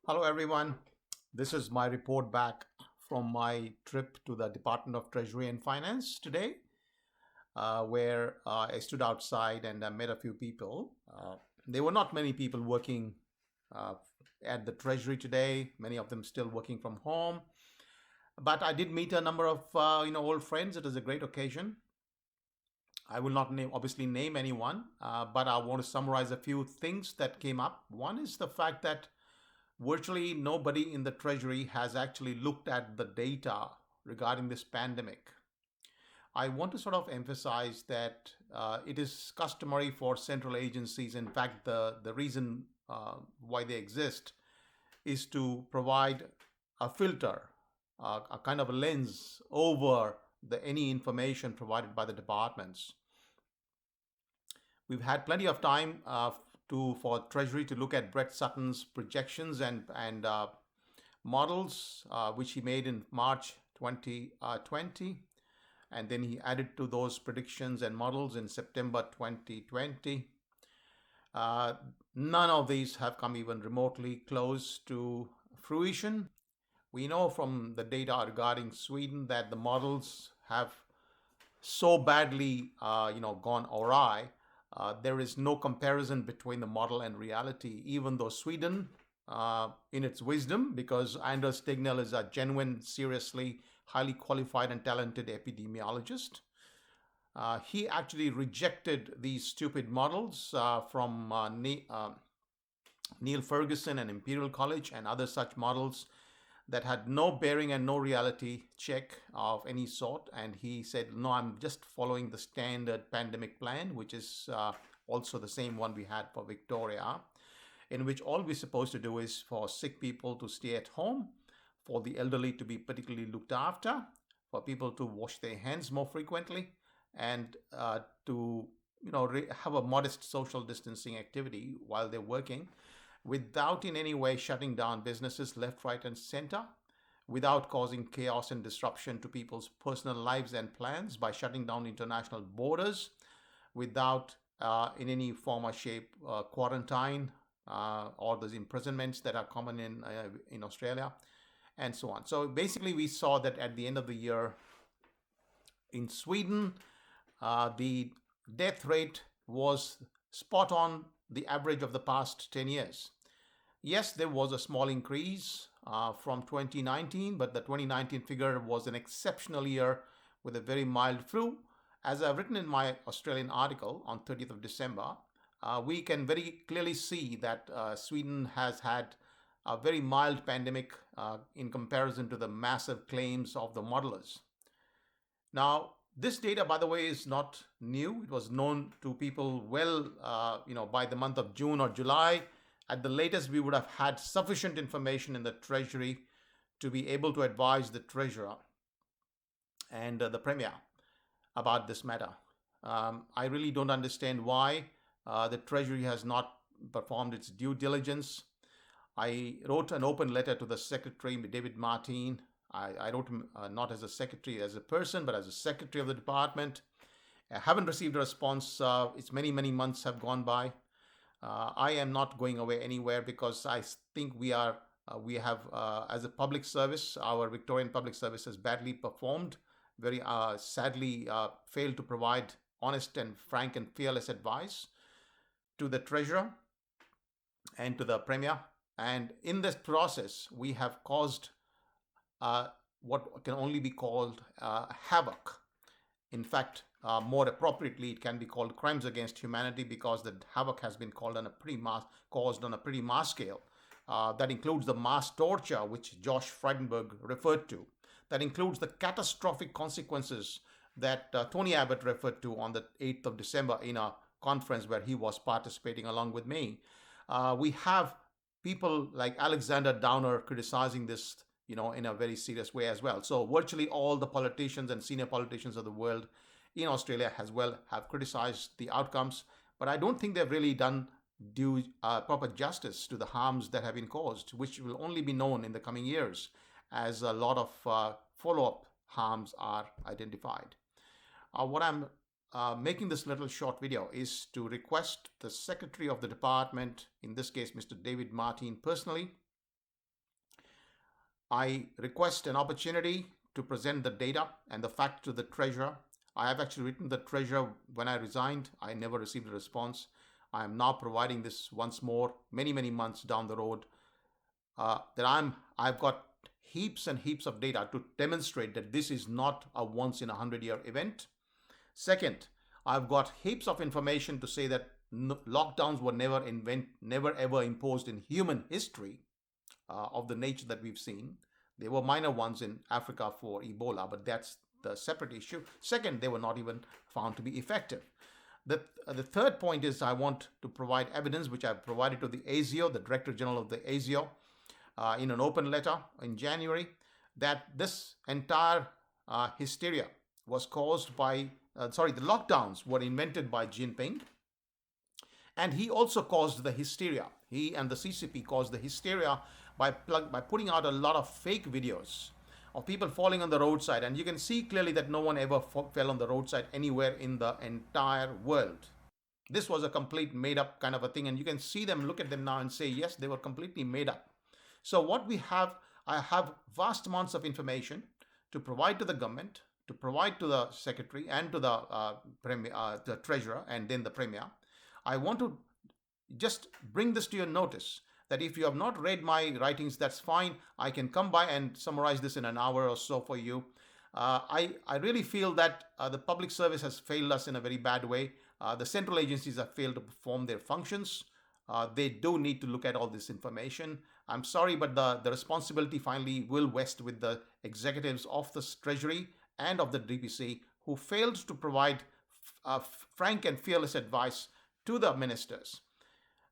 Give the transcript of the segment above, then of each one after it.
Hello, everyone. This is my report back from my trip to the Department of Treasury and Finance today, where I stood outside and I met a few people. There were not many people working uh, at the Treasury today, many of them still working from home. But I did meet a number of old friends. It is a great occasion. I will not obviously name anyone, but I want to summarize a few things that came up. One is the fact that virtually nobody in the Treasury has actually looked at the data regarding this pandemic. I want to sort of emphasize that it is customary for central agencies. In fact, the reason why they exist is to provide a filter, a kind of a lens over any information provided by the departments. We've had plenty of time for Treasury to look at Brett Sutton's projections and models, which he made in March 2020, and then he added to those predictions and models in September 2020. None of these have come even remotely close to fruition. We know from the data regarding Sweden that the models have so badly, gone awry. There is no comparison between the model and reality, even though Sweden, in its wisdom, because Anders Tegnell is a genuine, seriously, highly qualified and talented epidemiologist, he actually rejected these stupid models from Neil Ferguson and Imperial College and other such models that had no bearing and no reality check of any sort. And he said, no, I'm just following the standard pandemic plan, which is also the same one we had for Victoria, in which all we're supposed to do is for sick people to stay at home, for the elderly to be particularly looked after, for people to wash their hands more frequently, and to have a modest social distancing activity while they're working, without in any way shutting down businesses left, right, and center, without causing chaos and disruption to people's personal lives and plans by shutting down international borders, without in any form or shape quarantine or those imprisonments that are common in Australia, and so on. So basically, we saw that at the end of the year in Sweden, the death rate was spot on the average of the past 10 years. Yes, there was a small increase from 2019, but the 2019 figure was an exceptional year with a very mild flu. As I've written in my Australian article on 30th of December, we can very clearly see that Sweden has had a very mild pandemic in comparison to the massive claims of the modelers. Now, this data, by the way, is not new. It was known to people well, by the month of June or July. At the latest, we would have had sufficient information in the Treasury to be able to advise the Treasurer and the Premier about this matter. I really don't understand why the Treasury has not performed its due diligence. I wrote an open letter to the Secretary, David Martin. I wrote him not as a secretary, as a person, but as a secretary of the department. I haven't received a response. It's many, many months have gone by. I am not going away anywhere because I think we have, as a public service, our Victorian public service has badly performed, very sadly failed to provide honest and frank and fearless advice to the Treasurer and to the Premier. And in this process, we have caused what can only be called havoc. In fact, more appropriately, it can be called crimes against humanity because the havoc has been caused on a pretty mass scale. That includes the mass torture, which Josh Frydenberg referred to. That includes the catastrophic consequences that Tony Abbott referred to on the 8th of December in a conference where he was participating along with me. We have people like Alexander Downer criticizing this, in a very serious way as well. So virtually all the politicians and senior politicians of the world in Australia as well have criticized the outcomes, but I don't think they've really done due proper justice to the harms that have been caused, which will only be known in the coming years as a lot of follow-up harms are identified. What I'm making this little short video is to request the Secretary of the Department, in this case Mr. David Martin personally, I request an opportunity to present the data and the facts to the treasurer. I have actually written the treasurer when I resigned. I never received a response. I am now providing this once more, many months down the road, I've got heaps and heaps of data to demonstrate that this is not a once in 100-year event. Second, I've got heaps of information to say that lockdowns were never ever imposed in human history of the nature that we've seen. There were minor ones in Africa for Ebola, but that's the separate issue. Second, they were not even found to be effective. The third point is I want to provide evidence, which I've provided to the ASIO, the Director General of the ASIO, in an open letter in January, that this entire hysteria was caused by, the lockdowns were invented by Jinping. And he also caused the hysteria. He and the CCP caused the hysteria by putting out a lot of fake videos of people falling on the roadside. And you can see clearly that no one ever fell on the roadside anywhere in the entire world. This was a complete made up kind of a thing. And you can see them, look at them now and say, yes, they were completely made up. So what we have, I have vast amounts of information to provide to the government, to provide to the secretary and to the treasurer and then the premier. I want to just bring this to your notice that if you have not read my writings, that's fine. I can come by and summarize this in an hour or so for you. I really feel that the public service has failed us in a very bad way. The central agencies have failed to perform their functions. They do need to look at all this information. I'm sorry, but the responsibility finally will rest with the executives of the Treasury and of the DPC who failed to provide frank and fearless advice to the ministers.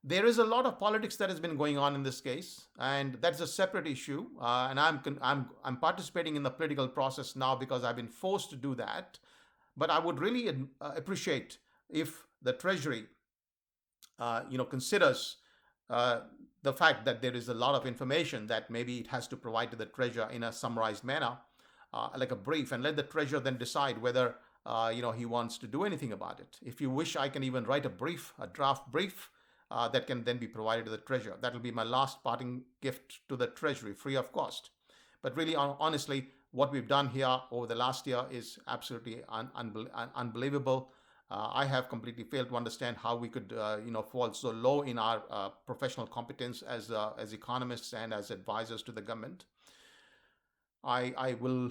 There is a lot of politics that has been going on in this case, and that's a separate issue. And I'm participating in the political process now because I've been forced to do that. But I would really appreciate if the Treasury, considers the fact that there is a lot of information that maybe it has to provide to the treasurer in a summarized manner, like a brief, and let the treasurer then decide whether he wants to do anything about it. If you wish, I can even write a draft brief that can then be provided to the treasurer. That will be my last parting gift to the treasury, free of cost. But really, honestly, what we've done here over the last year is absolutely unbelievable. I have completely failed to understand how we could, fall so low in our professional competence as economists and as advisors to the government. I will,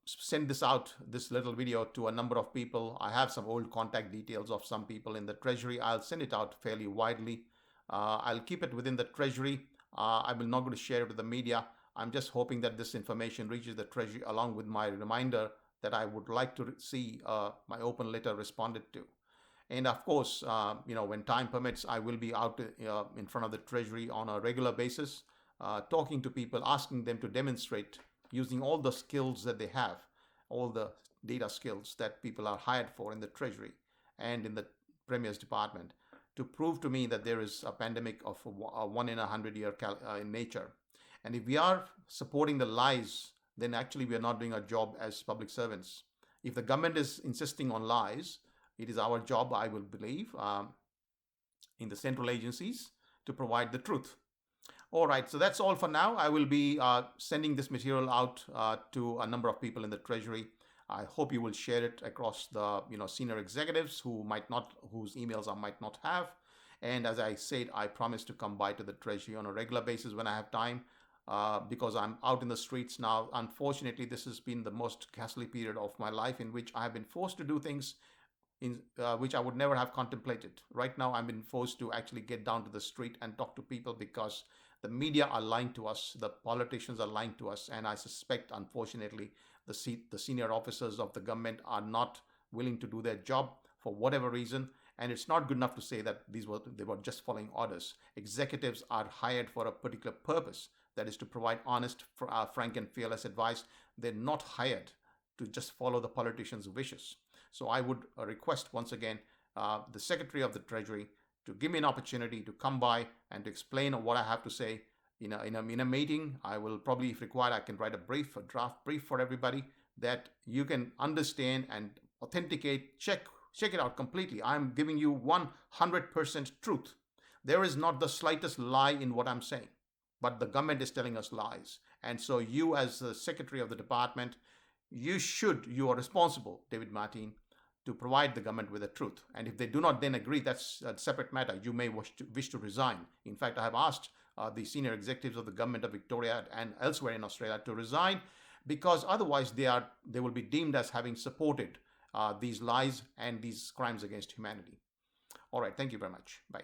send this little video to a number of people. I have some old contact details of some people in the Treasury. I'll send it out fairly widely. I'll keep it within the Treasury. I'm not going to share it with the media. I'm just hoping that this information reaches the Treasury along with my reminder that I would like to see my open letter responded to. And of course, when time permits, I will be out in front of the Treasury on a regular basis, talking to people, asking them to demonstrate using all the skills that they have, all the data skills that people are hired for in the Treasury and in the Premier's department, to prove to me that there is a pandemic of a 1 in 100-year in nature. And if we are supporting the lies, then actually we are not doing our job as public servants. If the government is insisting on lies, it is our job, I will believe, in the central agencies to provide the truth. All right, so that's all for now. I will be sending this material out to a number of people in the Treasury. I hope you will share it across the senior executives whose emails I might not have. And as I said, I promise to come by to the Treasury on a regular basis when I have time. Because I'm out in the streets now. Unfortunately, this has been the most ghastly period of my life in which I have been forced to do things in which I would never have contemplated. Right now, I've been forced to actually get down to the street and talk to people because the media are lying to us, the politicians are lying to us, and I suspect, unfortunately, the senior officers of the government are not willing to do their job for whatever reason. And it's not good enough to say that they were just following orders. Executives are hired for a particular purpose. That is to provide honest, frank and fearless advice. They're not hired to just follow the politicians' wishes. So I would request once again the Secretary of the Treasury to give me an opportunity to come by and to explain what I have to say in a meeting. I will probably, if required, I can write a draft brief for everybody that you can understand and authenticate, check it out completely. I'm giving you 100% truth. There is not the slightest lie in what I'm saying. but the government is telling us lies. And so you, as the Secretary of the Department, you are responsible, David Martin, to provide the government with the truth. And if they do not then agree, that's a separate matter. You may wish to resign. In fact, I have asked the senior executives of the government of Victoria and elsewhere in Australia to resign, because otherwise they will be deemed as having supported these lies and these crimes against humanity. All right, thank you very much. Bye.